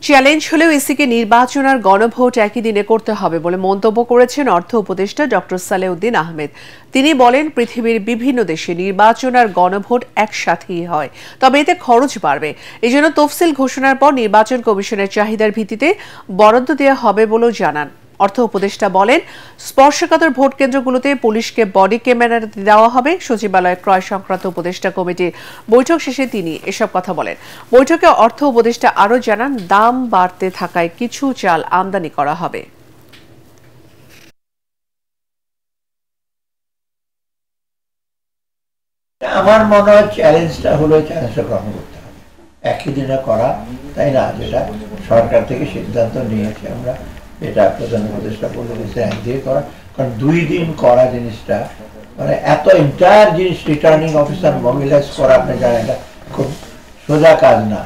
Challenge হলেও ইসিকে নির্বাচন আর গণভোট একই দিনে করতে হবে বলে মন্তব্য করেছেন অর্থ উপদেষ্টা ডক্টর সালেউদ্দিন আহমেদ। তিনি বলেন, পৃথিবীর বিভিন্ন দেশে নির্বাচন আর গণভোট একসাথেই হয়, তবে এতে খরচ বাড়বে। এজন্য তফসিল ঘোষণার পর নির্বাচন কমিশনের চাহিদার ভিত্তিতে বরাদ্দ দেওয়া হবে বলেও জানান। অর্থ উপদেষ্টা বলেন, স্পর্শকাতর ভোট কেন্দ্রগুলোতে পুলিশকে বডি ক্যামেরা দেওয়া হবে। সচিবালয় ক্রয় সংক্রান্ত উপদেষ্টা কমিটির বৈঠক শেষে তিনি এসব কথা বলেন। বৈঠকে অর্থ উপদেষ্টা আরও জানান, দাম বাড়তে থাকায় কিছু চাল আমদানি করা হবে। আমার মনে হয় চ্যালেঞ্জটা হলো চ্যালেঞ্জটা গ্রহণ করতে হবে, একই দিনে করা, তাই না? যেটা সরকার থেকে সিদ্ধান্ত নিয়েছে আমরা, এটা প্রধান উপদেষ্টা বলে দিয়েছে একদিকে করা, কারণ 2 দিন করা জিনিসটা মানে এত এন্টায়ার জিনিস রিটার্নিং অফিসার মোবিলাইজ করা, আপনি জানেন এটা খুব সোজা কাজ না।